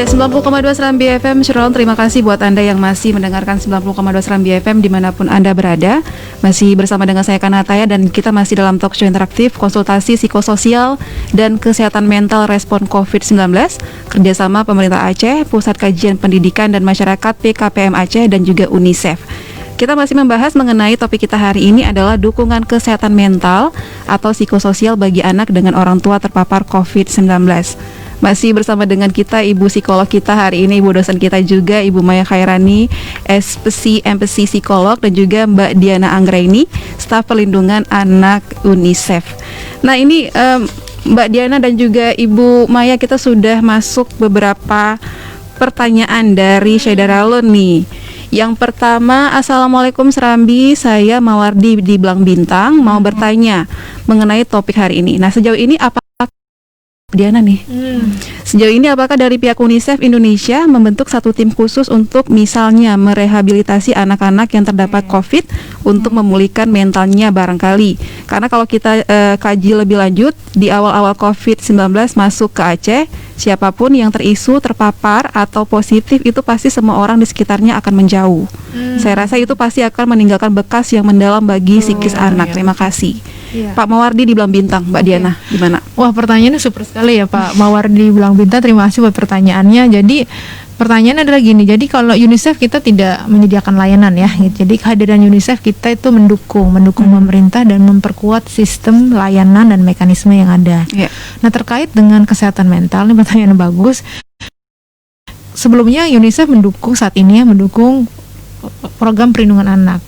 Iya, 90,2 Serambi FM. Syirul, terima kasih buat Anda yang masih mendengarkan 90,2 Serambi FM dimanapun Anda berada. Masih bersama dengan saya Kanataya dan kita masih dalam talk show interaktif konsultasi psikososial dan kesehatan mental respon COVID-19 kerjasama pemerintah Aceh, Pusat Kajian Pendidikan dan Masyarakat PKPM Aceh dan juga UNICEF. Kita masih membahas mengenai topik kita hari ini adalah dukungan kesehatan mental atau psikososial bagi anak dengan orang tua terpapar COVID-19. Masih bersama dengan kita Ibu psikolog kita hari ini, Ibu dosen kita juga, Ibu Maya Khairani, MPC psikolog, dan juga Mbak Diana Anggraini, staf perlindungan anak UNICEF. Nah ini Mbak Diana dan juga Ibu Maya, kita sudah masuk beberapa pertanyaan dari Syaidaralun nih. Yang pertama, Assalamualaikum Serambi, saya Mawardi di Blang Bintang, mau bertanya mengenai topik hari ini. Nah sejauh ini apa Diana nih. Sejauh ini apakah dari pihak UNICEF Indonesia membentuk satu tim khusus untuk misalnya merehabilitasi anak-anak yang terdapat COVID untuk memulihkan mentalnya barangkali? Karena kalau kita kaji lebih lanjut di awal-awal COVID-19 masuk ke Aceh, siapapun yang terisu, terpapar atau positif itu pasti semua orang di sekitarnya akan menjauh. Saya rasa itu pasti akan meninggalkan bekas yang mendalam bagi psikis anak. Terima kasih. Pak Mawardi di Blang Bintang, Mbak Diana, gimana? Wah, pertanyaannya super sekali ya Pak Mawardi di Blang Bintang. Terima kasih buat pertanyaannya. Jadi pertanyaannya adalah gini, jadi kalau UNICEF kita tidak menyediakan layanan ya, gitu. Jadi kehadiran UNICEF kita itu mendukung pemerintah dan memperkuat sistem layanan dan mekanisme yang ada. Nah terkait dengan kesehatan mental, ini pertanyaan bagus. Sebelumnya UNICEF saat ini mendukung program perlindungan anak.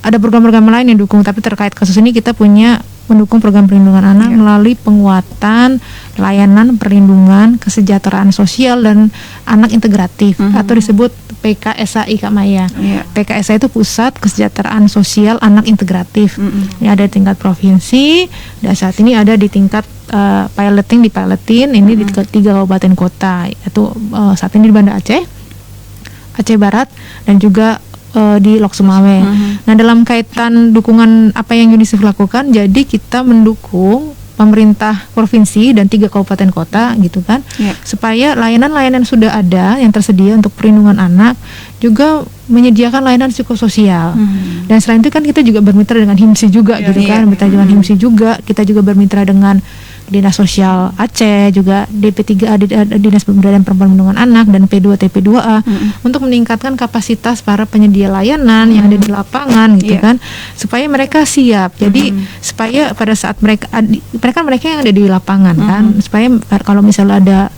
Ada program-program lain yang dukung, tapi terkait kasus ini kita mendukung program perlindungan anak melalui penguatan layanan perlindungan kesejahteraan sosial dan anak integratif atau disebut PKSAI Kak Maya. PKSAI itu Pusat Kesejahteraan Sosial Anak Integratif. Ini ada di tingkat provinsi dan saat ini ada di tingkat piloting ini di 3 kabupaten kota, yaitu saat ini di Banda Aceh Barat dan juga di Lok Sumawe. Nah dalam kaitan dukungan apa yang UNICEF lakukan, jadi kita mendukung pemerintah provinsi dan 3 kabupaten kota gitu kan, supaya layanan-layanan sudah ada yang tersedia untuk perlindungan anak juga menyediakan layanan psikososial. Dan selain itu kan kita juga bermitra dengan HIMSI juga gitu kan, bermitra dengan HIMSI juga, kita juga bermitra dengan Dinas Sosial Aceh, juga DP3A Dinas Pemberdayaan Perempuan Perlindungan Anak dan P2TP2A untuk meningkatkan kapasitas para penyedia layanan yang ada di lapangan gitu kan, supaya mereka siap. Jadi supaya pada saat mereka yang ada di lapangan kan, supaya kalau misalnya ada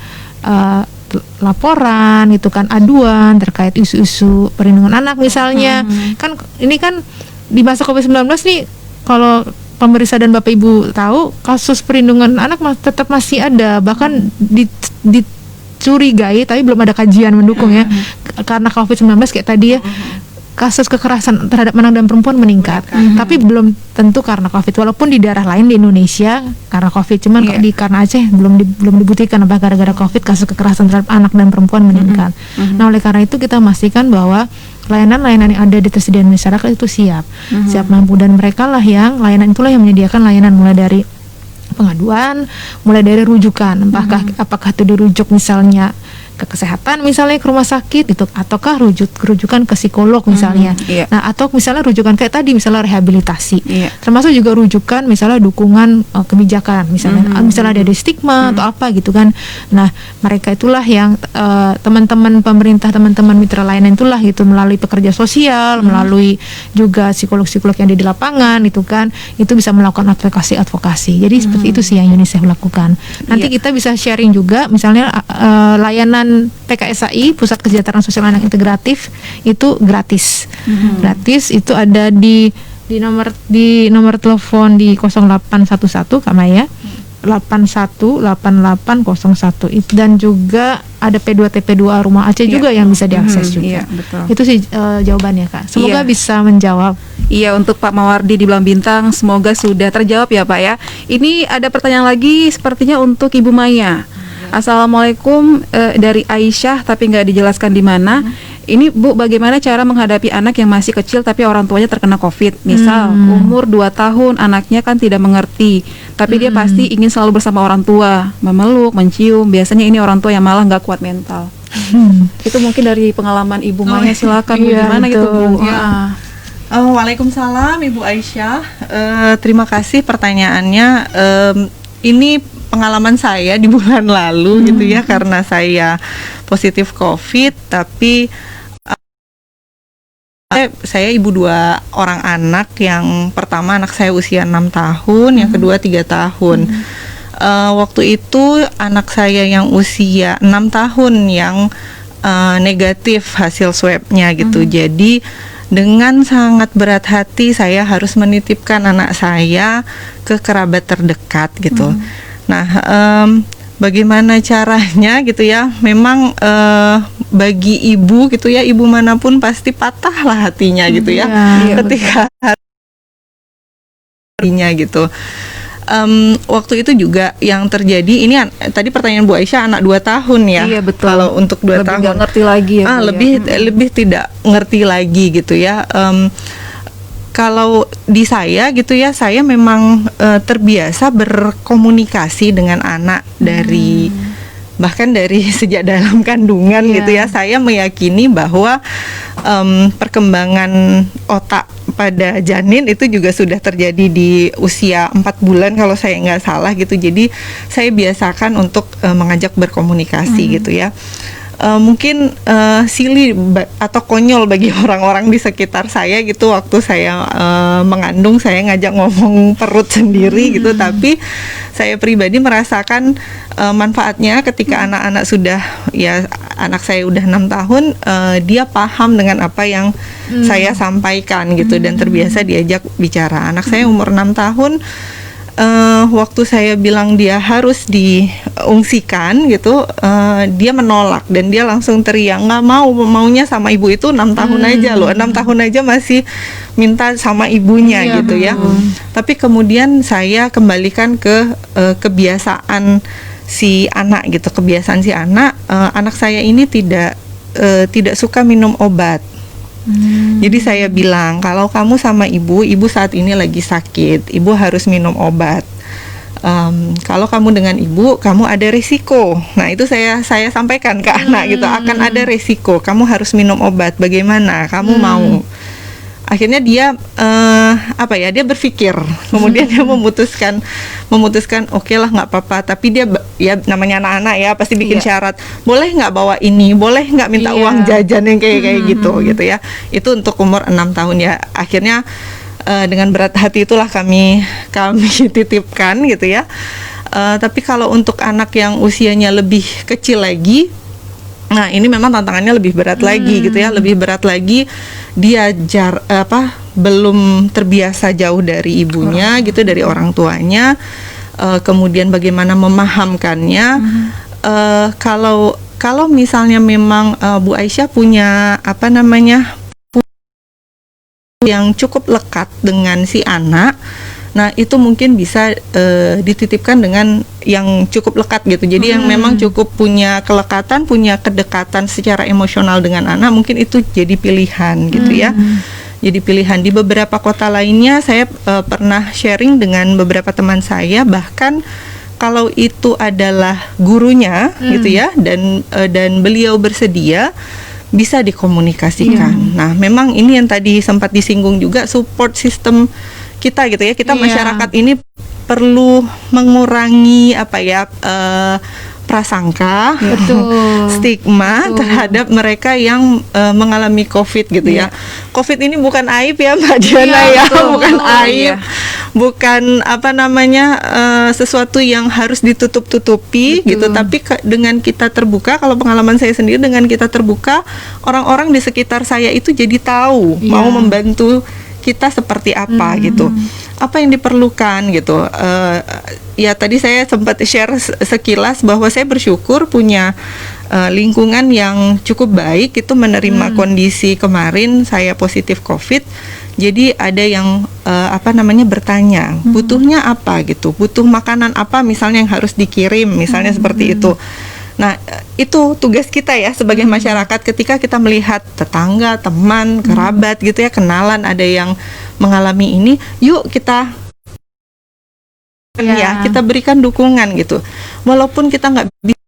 laporan gitu kan, aduan terkait isu-isu perlindungan anak misalnya, kan ini kan di masa COVID-19 nih, kalau pemirsa dan Bapak Ibu tahu, kasus perlindungan anak tetap masih ada, bahkan dicurigai tapi belum ada kajian mendukung ya, karena COVID-19 kayak tadi ya, kasus kekerasan terhadap anak dan perempuan meningkat, tapi belum tentu karena COVID, walaupun di daerah lain di Indonesia karena COVID, cuman karena Aceh belum dibuktikan apa gara-gara COVID kasus kekerasan terhadap anak dan perempuan meningkat. Nah oleh karena itu kita memastikan bahwa layanan-layanan yang ada di tersediaan masyarakat itu siap mampu, dan mereka lah yang layanan itulah yang menyediakan layanan mulai dari pengaduan, mulai dari rujukan, apakah itu dirujuk misalnya ke kesehatan misalnya ke rumah sakit itu, ataukah rujukan ke psikolog misalnya. Nah atau misalnya rujukan kayak tadi misalnya rehabilitasi, termasuk juga rujukan misalnya dukungan kebijakan misalnya ada stigma atau apa gitu kan. Nah mereka itulah yang teman-teman pemerintah, teman-teman mitra layanan itulah gitu, melalui pekerja sosial, melalui juga psikolog-psikolog yang ada di lapangan itu kan, itu bisa melakukan advokasi. Jadi seperti itu sih yang UNICEF lakukan. Nanti kita bisa sharing juga misalnya layanan PKSAI Pusat Kesejahteraan Sosial Anak Integratif itu gratis. Gratis itu ada di nomor telepon di 0811 Kak Maya 818801 dan juga ada P2TP2A Rumah Aceh juga yang bisa diakses juga. Itu sih jawabannya Kak. Semoga bisa menjawab. Iya, untuk Pak Mawardi di Blang Bintang semoga sudah terjawab ya Pak ya. Ini ada pertanyaan lagi sepertinya untuk Ibu Maya. Assalamualaikum, dari Aisyah tapi nggak dijelaskan di mana. ini Bu, bagaimana cara menghadapi anak yang masih kecil tapi orang tuanya terkena COVID? Misal umur 2 tahun, anaknya kan tidak mengerti, tapi dia pasti ingin selalu bersama orang tua, memeluk, mencium. Biasanya ini orang tua yang malah nggak kuat mental. Itu mungkin dari pengalaman Ibu Maya, silakan Bu, iya, gimana gitu Bu? betul. Ya. Waalaikumsalam Ibu Aisyah. Terima kasih pertanyaannya. Ini pengalaman saya di bulan lalu gitu ya, karena saya positif COVID, tapi saya ibu 2 orang anak. Yang pertama anak saya usia 6 tahun, yang kedua 3 tahun. Waktu itu anak saya yang usia 6 tahun yang negatif hasil swabnya gitu. Jadi dengan sangat berat hati saya harus menitipkan anak saya ke kerabat terdekat gitu. Nah, bagaimana caranya gitu ya? Memang bagi ibu gitu ya, ibu manapun pasti patah lah hatinya gitu ya, ketika hatinya gitu. Waktu itu juga yang terjadi ini tadi pertanyaan Bu Aisyah anak 2 tahun ya. Iya, betul. Kalau untuk 2 Lebih tahun nggak ngerti lagi ya, Bu, lebih tidak ngerti lagi gitu ya. Kalau di saya gitu ya, saya memang terbiasa berkomunikasi dengan anak dari bahkan dari sejak dalam kandungan gitu ya. Saya meyakini bahwa perkembangan otak pada janin itu juga sudah terjadi di usia 4 bulan kalau saya nggak salah gitu. Jadi saya biasakan untuk mengajak berkomunikasi gitu ya. Mungkin silly atau konyol bagi orang-orang di sekitar saya gitu, waktu saya mengandung saya ngajak ngomong perut sendiri gitu, tapi saya pribadi merasakan manfaatnya ketika anak-anak sudah ya, anak saya udah 6 tahun, dia paham dengan apa yang saya sampaikan gitu dan terbiasa diajak bicara. Anak saya umur 6 tahun, waktu saya bilang dia harus diungsikan gitu, dia menolak dan dia langsung teriak, nggak maunya sama ibu itu 6 tahun aja loh, 6 tahun aja masih minta sama ibunya gitu ya. Tapi kemudian saya kembalikan ke kebiasaan si anak gitu, kebiasaan si anak. Anak saya ini tidak suka minum obat. Jadi saya bilang, kalau kamu sama ibu saat ini lagi sakit, ibu harus minum obat. Kalau kamu dengan ibu, kamu ada risiko. Nah itu saya sampaikan ke anak gitu, akan ada risiko. Kamu harus minum obat. Bagaimana? Kamu mau? Akhirnya dia dia berpikir, kemudian dia memutuskan oke lah nggak apa-apa, tapi dia ya namanya anak-anak ya pasti bikin syarat, boleh nggak bawa ini, boleh nggak minta uang jajan yang kayak gitu ya. Itu untuk umur 6 tahun ya. Akhirnya dengan berat hati itulah kami titipkan gitu ya. Tapi kalau untuk anak yang usianya lebih kecil lagi, nah ini memang tantangannya lebih berat lagi gitu ya, lebih berat lagi. Dia belum terbiasa jauh dari ibunya gitu, dari orang tuanya. Kemudian bagaimana memahamkannya. Kalau misalnya memang Bu Aisyah punya yang cukup lekat dengan si anak, nah itu mungkin bisa dititipkan dengan yang cukup lekat gitu. Jadi yang memang cukup punya kelekatan, punya kedekatan secara emosional dengan anak, mungkin itu jadi pilihan gitu ya. Jadi pilihan. Di beberapa kota lainnya saya pernah sharing dengan beberapa teman saya, bahkan kalau itu adalah gurunya gitu ya, dan beliau bersedia, bisa dikomunikasikan. Nah memang ini yang tadi sempat disinggung juga, support system kita gitu ya, kita masyarakat ini perlu mengurangi prasangka, stigma terhadap mereka yang mengalami COVID gitu ya. COVID ini bukan aib ya Mbak Diana bukan aib, bukan sesuatu yang harus ditutup-tutupi gitu. Tapi dengan kita terbuka, kalau pengalaman saya sendiri, dengan kita terbuka, orang-orang di sekitar saya itu jadi tahu mau membantu kita seperti apa gitu, apa yang diperlukan gitu. Ya tadi saya sempat share sekilas bahwa saya bersyukur punya lingkungan yang cukup baik itu menerima kondisi kemarin saya positif COVID. Jadi ada yang bertanya, butuhnya apa gitu, butuh makanan apa misalnya yang harus dikirim misalnya seperti itu. Nah, itu tugas kita ya sebagai masyarakat ketika kita melihat tetangga, teman, kerabat gitu ya, kenalan ada yang mengalami ini, yuk kita ya kita berikan dukungan gitu. Walaupun kita nggak bisa,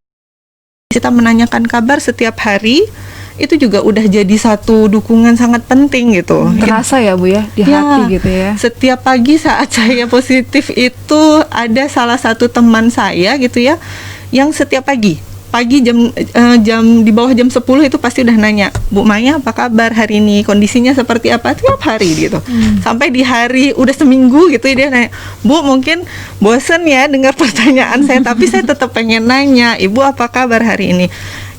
kita menanyakan kabar setiap hari, itu juga udah jadi satu dukungan sangat penting gitu. Terasa ya Bu ya di hati gitu ya. Setiap pagi saat saya positif itu ada salah satu teman saya gitu ya, yang setiap pagi jam di bawah jam 10 itu pasti udah nanya, Bu Maya apa kabar hari ini, kondisinya seperti apa, tiap hari gitu. Sampai di hari udah seminggu gitu dia nanya, Bu mungkin bosen ya dengar pertanyaan saya, tapi saya tetap pengen nanya, Ibu apa kabar hari ini.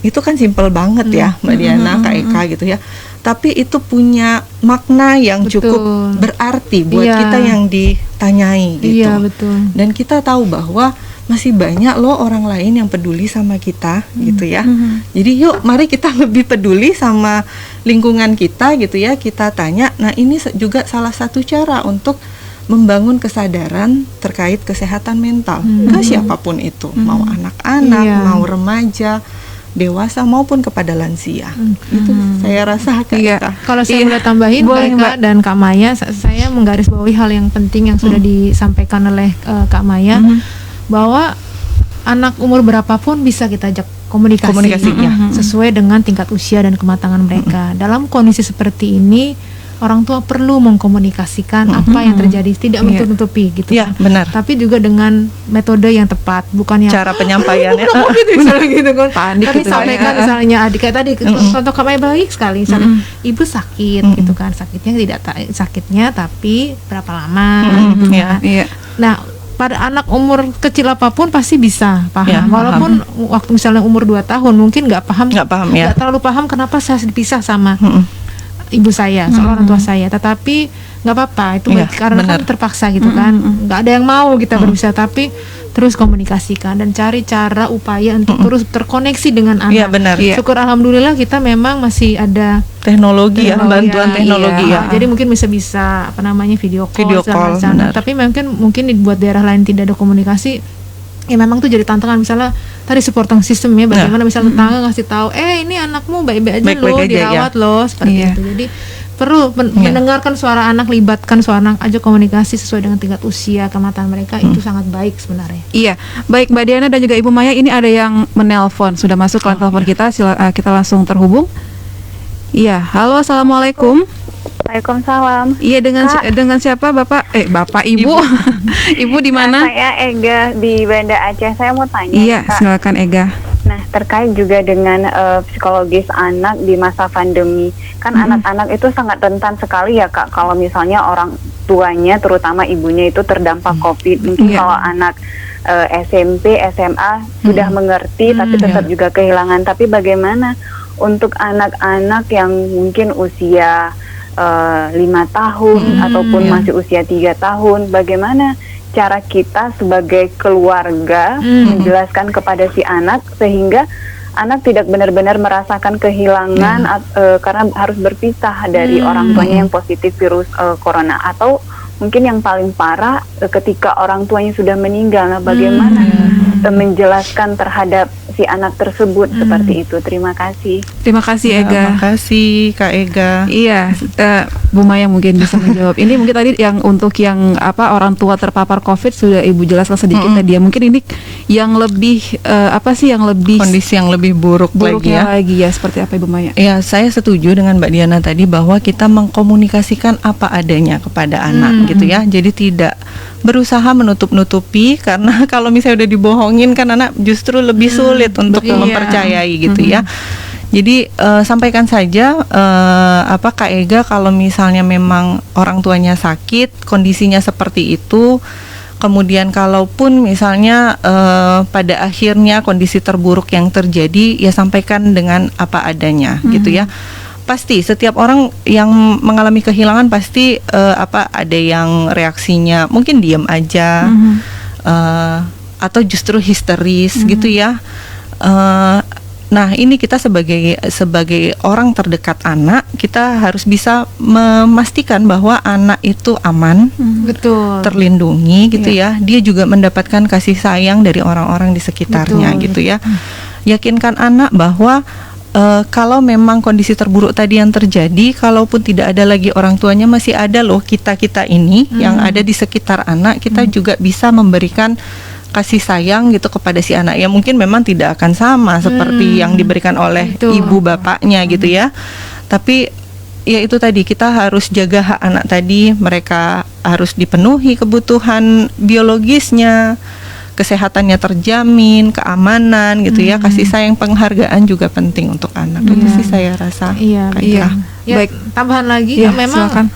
Itu kan simpel banget ya Mbak Diana, Kak Eka gitu ya, tapi itu punya makna yang cukup berarti buat kita yang ditanyai gitu. Iya betul. Dan kita tahu bahwa masih banyak loh orang lain yang peduli sama kita gitu ya. Jadi yuk mari kita lebih peduli sama lingkungan kita gitu ya. Kita tanya, nah ini juga salah satu cara untuk membangun kesadaran terkait kesehatan mental ke siapapun itu, mau anak-anak, mau remaja, dewasa maupun kepada lansia. Itu saya rasa Kak Eka. Kalau saya boleh tambahin Kak Eka dan Kak Maya, saya menggarisbawahi hal yang penting yang sudah disampaikan oleh Kak Maya, bahwa anak umur berapapun bisa kita ajak komunikasi sesuai dengan tingkat usia dan kematangan mereka. Dalam kondisi seperti ini, orang tua perlu mengkomunikasikan apa yang terjadi, tidak menutup-nutupi gitu kan. Benar. Tapi juga dengan metode yang tepat, bukan yang cara penyampaiannya misalnya gitu kan. Panik Tadi gitu sampaikan misalnya adik kayak tadi contoh Kak Maya baik sekali, misalnya ibu sakit gitu kan, sakitnya tapi berapa lama gitu kan. Nah, pada anak umur kecil apapun pasti bisa paham. Walaupun waktu misalnya umur 2 tahun mungkin nggak terlalu paham kenapa saya dipisah sama ibu saya, orang tua saya. Tetapi nggak apa-apa, itu baik karena kan terpaksa gitu kan. Nggak ada yang mau kita berpisah, tapi terus komunikasikan dan cari cara upaya untuk terus terkoneksi dengan anak. Iya benar. Syukur alhamdulillah kita memang masih ada teknologi ya, bantuan teknologi ya. Jadi mungkin bisa apa namanya video call. Tapi mungkin buat daerah lain tidak ada komunikasi, ya memang tuh jadi tantangan. Misalnya tadi supporting system ya, bagaimana misalnya tetangga ngasih tahu, ini anakmu baik-baik aja loh, dirawat loh, seperti itu. Jadi perlu mendengarkan suara anak, libatkan suara anak, ajak komunikasi sesuai dengan tingkat usia, kematangan mereka, itu sangat baik sebenarnya. Iya, baik Mbak Diana dan juga Ibu Maya, ini ada yang menelpon, sudah masuk ke telepon kita, kita langsung terhubung. Iya, halo, assalamualaikum. Waalaikumsalam. Iya, dengan siapa Bapak? Bapak Ibu. Ibu di mana? Saya Ega di Banda Aceh. Saya mau tanya. Iya, Kak. silakan Ega. Nah, terkait juga dengan psikologis anak di masa pandemi, kan anak-anak itu sangat rentan sekali ya Kak, kalau misalnya orang tuanya, terutama ibunya itu terdampak COVID. Mungkin kalau anak SMP, SMA sudah mengerti, tapi tetap juga kehilangan. Tapi bagaimana untuk anak-anak yang mungkin usia 5 tahun ataupun masih usia 3 tahun, bagaimana cara kita sebagai keluarga menjelaskan kepada si anak sehingga anak tidak benar-benar merasakan kehilangan karena harus berpisah dari orang tuanya yang positif virus corona, atau mungkin yang paling parah ketika orang tuanya sudah meninggal. Nah, bagaimana menjelaskan terhadap si anak tersebut seperti itu. Terima kasih. Terima kasih Ega. Terima kasih Kak Ega. Iya, Bu Maya mungkin bisa menjawab. Ini mungkin tadi yang untuk yang orang tua terpapar COVID sudah Ibu jelaskan sedikit tadi ya. Mungkin ini yang lebih yang lebih kondisi yang lebih buruk lagi ya. Seperti apa Ibu Maya? Ya, saya setuju dengan Mbak Diana tadi bahwa kita mengkomunikasikan apa adanya kepada anak gitu ya. Jadi tidak berusaha menutup-nutupi, karena kalau misalnya udah dibohongin kan anak justru lebih sulit untuk mempercayai gitu ya. Jadi sampaikan saja Kak Ega, kalau misalnya memang orang tuanya sakit, kondisinya seperti itu, kemudian kalaupun misalnya pada akhirnya kondisi terburuk yang terjadi, ya sampaikan dengan apa adanya gitu ya. Pasti setiap orang yang mengalami kehilangan pasti ada yang reaksinya mungkin diam aja, atau justru histeris gitu ya. Nah, ini kita sebagai orang terdekat anak, kita harus bisa memastikan bahwa anak itu aman, betul, terlindungi gitu ya. Dia juga mendapatkan kasih sayang dari orang-orang di sekitarnya gitu ya. yakinkan anak bahwa kalau memang kondisi terburuk tadi yang terjadi, kalaupun tidak ada lagi orang tuanya, masih ada loh kita ini yang ada di sekitar anak. Kita juga bisa memberikan kasih sayang gitu kepada si anak. Ya mungkin memang tidak akan sama seperti yang diberikan oleh ibu bapaknya gitu ya. Tapi ya itu tadi, kita harus jaga hak anak tadi. Mereka harus dipenuhi kebutuhan biologisnya, kesehatannya terjamin, keamanan gitu ya, kasih sayang, penghargaan juga penting untuk anak. Itu sih saya rasa. Iya. Ya, baik. Tambahan lagi, memang silakan.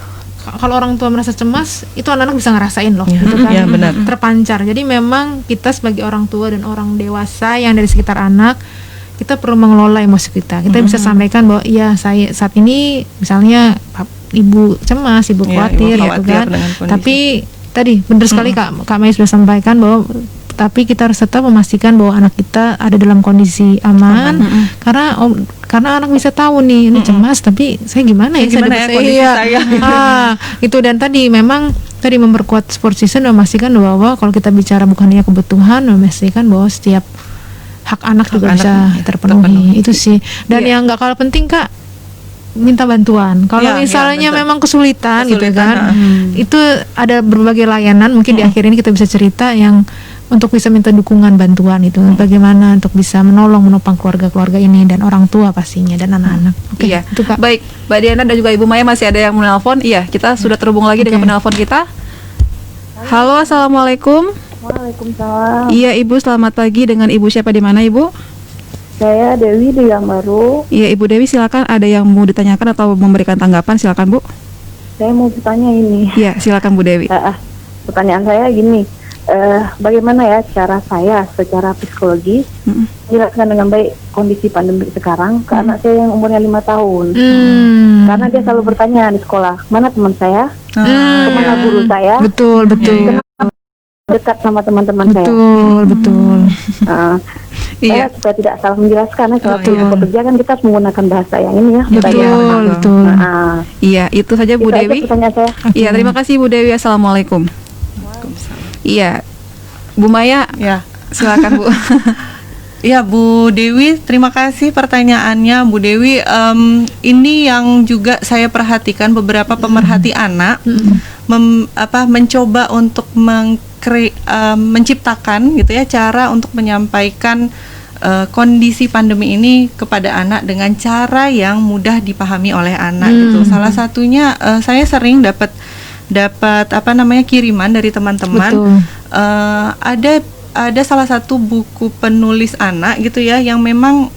Kalau orang tua merasa cemas, itu anak-anak bisa ngerasain loh, gitu kan, ya, benar. Terpancar. Jadi memang kita sebagai orang tua dan orang dewasa yang dari sekitar anak, kita perlu mengelola emosi kita. Kita bisa sampaikan bahwa iya, saya saat ini misalnya ibu cemas, ibu khawatir, gitu kan. Tapi tadi benar sekali Kak Maya sudah sampaikan bahwa tapi kita harus tetap memastikan bahwa anak kita ada dalam kondisi aman, karena anak bisa tahu nih ini cemas, tapi saya gimana ya, kondisi saya. Itu. Dan tadi memang memperkuat support system dan memastikan bahwa kalau kita bicara bukan hanya kebutuhan, memastikan bahwa setiap hak anak juga bisa terpenuhi. Itu sih. Dan yang nggak kalah penting Kak, minta bantuan. Kalau misalnya memang kesulitan gitu kan, itu ada berbagai layanan. Mungkin di akhir ini kita bisa cerita yang untuk bisa minta dukungan bantuan itu, bagaimana untuk bisa menopang keluarga ini dan orang tua pastinya dan anak-anak. Oke, itu Kak. Baik, Mbak Diana dan juga Ibu Maya, masih ada yang menelpon. Iya, kita sudah terhubung lagi dengan penelpon kita. Halo, assalamualaikum. Waalaikumsalam. Iya Ibu, selamat pagi. Dengan Ibu siapa, di mana Ibu? Saya Dewi di Yang Baru. Iya Ibu Dewi, silakan, ada yang mau ditanyakan atau memberikan tanggapan, silakan Bu. Saya mau bertanya ini. Iya, silakan Bu Dewi. Pertanyaan saya gini, bagaimana ya cara saya secara psikologis menjelaskan dengan baik kondisi pandemi sekarang ke anak saya yang umurnya 5 tahun. Karena dia selalu bertanya di sekolah, mana teman saya, kemana guru saya. Betul. Dekat sama teman-teman saya. Betul. Saya supaya tidak salah menjelaskan, kalau bekerja kan kita harus menggunakan bahasa yang ini ya. Betul. Iya, itu saja Bu Dewi. Pertanyaan saya. Iya, terima kasih Bu Dewi. Assalamualaikum. Iya, Bu Maya. Ya, silakan Bu. Ya Bu Dewi, terima kasih pertanyaannya Bu Dewi. Ini yang juga saya perhatikan, beberapa pemerhati anak mencoba untuk menciptakan gitu ya cara untuk menyampaikan kondisi pandemi ini kepada anak dengan cara yang mudah dipahami oleh anak gitu. Salah satunya saya sering dapat kiriman dari teman-teman. Ada salah satu buku penulis anak gitu ya, yang memang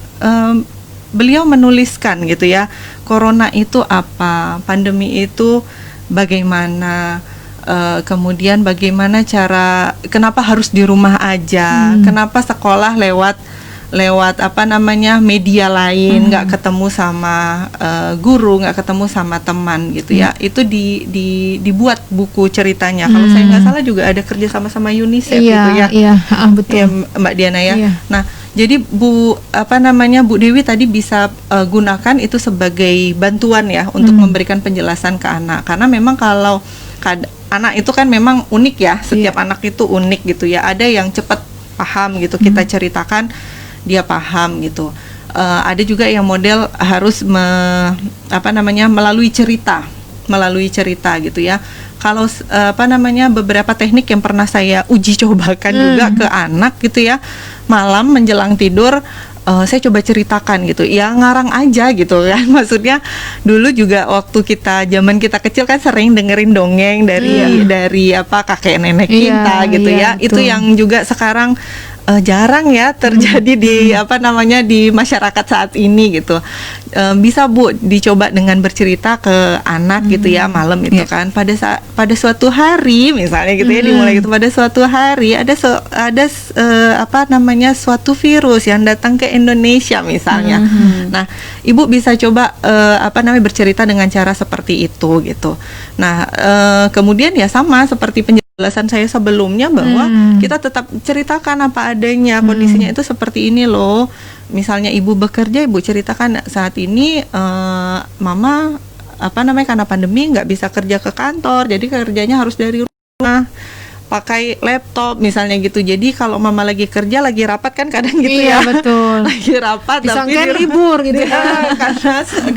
beliau menuliskan gitu ya, corona itu apa, pandemi itu bagaimana, kemudian bagaimana kenapa harus di rumah aja, kenapa sekolah lewat media lain, nggak ketemu sama guru, nggak ketemu sama teman gitu ya. Itu dibuat buku ceritanya. Kalau saya nggak salah juga ada kerja sama UNICEF gitu ya. Iya, betul. Ya, Mbak Diana ya. Iya. Nah, jadi Bu Dewi tadi bisa gunakan itu sebagai bantuan ya untuk memberikan penjelasan ke anak. Karena memang kalau anak itu kan memang unik ya. Setiap anak itu unik gitu ya. Ada yang cepat paham gitu, kita ceritakan dia paham gitu. Ada juga yang model harus melalui cerita gitu ya. Kalau beberapa teknik yang pernah saya uji cobakan juga ke anak gitu ya, malam menjelang tidur saya coba ceritakan gitu, ya ngarang aja gitu kan. Maksudnya dulu juga waktu zaman kita kecil kan sering dengerin dongeng dari kakek nenek kita gitu ya. Itu yang juga sekarang jarang ya terjadi di di masyarakat saat ini gitu. Bisa Bu dicoba dengan bercerita ke anak gitu ya malam itu kan. Pada suatu hari misalnya gitu ya, dimulai gitu, pada suatu hari ada suatu virus yang datang ke Indonesia misalnya. Nah, Ibu bisa coba bercerita dengan cara seperti itu gitu. Nah, kemudian ya sama seperti penjelasan saya sebelumnya bahwa kita tetap ceritakan apa adanya, kondisinya itu seperti ini loh. Misalnya Ibu bekerja, Ibu ceritakan saat ini Mama karena pandemi nggak bisa kerja ke kantor, jadi kerjanya harus dari rumah. pakai laptop misalnya gitu. Jadi kalau mama lagi kerja, lagi rapat kan kadang gitu Iya, ya. betul. Lagi rapat Disangkain di- libur gitu ya.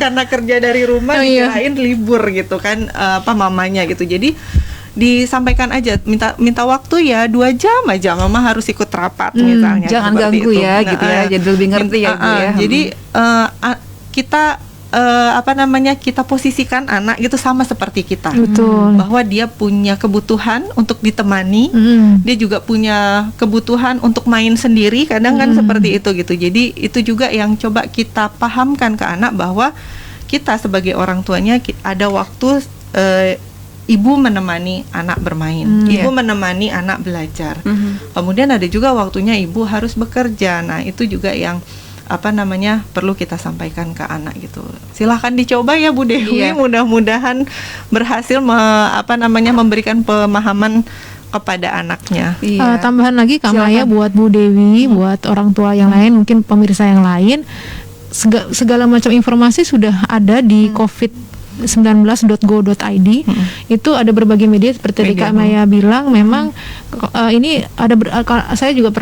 karena kerja dari rumah Oh, iya. dikirain libur gitu kan, mamanya gitu. Jadi disampaikan aja, minta waktu ya 2 jam aja, mama harus ikut rapat misalnya. Jangan seperti ganggu itu. ya gitu ya, jadi lebih ngerti ya Bu ya. Jadi kita kita posisikan anak gitu sama seperti kita. Betul. Bahwa dia punya kebutuhan untuk ditemani, dia juga punya kebutuhan untuk main sendiri, kadang kan seperti itu gitu. Jadi itu juga yang coba kita pahamkan ke anak, bahwa kita sebagai orang tuanya ada waktu ibu menemani anak bermain, ibu menemani anak belajar. Kemudian ada juga waktunya ibu harus bekerja. Nah, itu juga yang perlu kita sampaikan ke anak gitu. Silahkan dicoba ya Bu Dewi, Iya. mudah-mudahan berhasil memberikan pemahaman kepada anaknya. Iya. Tambahan lagi Kak Maya, Silakan. buat Bu Dewi, buat orang tua yang lain, mungkin pemirsa yang lain, segala macam informasi sudah ada di covid19.go.id. Itu ada berbagai media seperti Kak Maya bilang, memang ini ada saya juga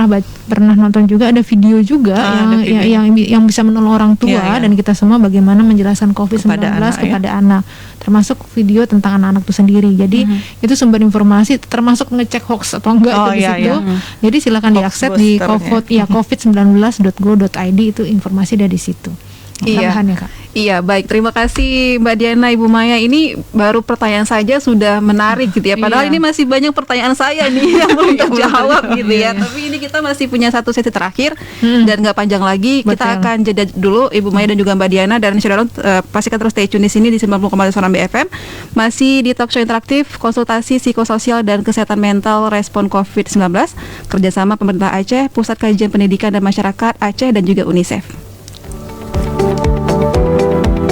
pernah nonton juga, ada video juga ada video. yang bisa menolong orang tua Iya, iya. dan kita semua bagaimana menjelaskan COVID-19 Kepada anak, anak, termasuk video tentang anak-anak itu sendiri. Jadi itu sumber informasi, termasuk ngecek hoax atau enggak itu di iya, situ. iya. Jadi silakan Hoax diakses di boosternya. covid19.go.id, itu informasi dari situ. Iya. Tambahannya, Kak. Iya, baik. Terima kasih Mbak Diana, Ibu Maya. Ini baru pertanyaan saja sudah menarik gitu ya. Padahal Iya. ini masih banyak pertanyaan saya nih yang belum terjawab gitu ya. Iya. Tapi ini kita masih punya satu sesi terakhir dan nggak panjang lagi. Kita Betul. akan jeda dulu Ibu Maya dan juga Mbak Diana, dan saudara pastikan terus stay tune di sini di 90,1 BFM. Masih di talk show interaktif konsultasi psikososial dan kesehatan mental respon COVID-19 kerjasama pemerintah Aceh, Pusat Kajian Pendidikan dan Masyarakat Aceh dan juga UNICEF.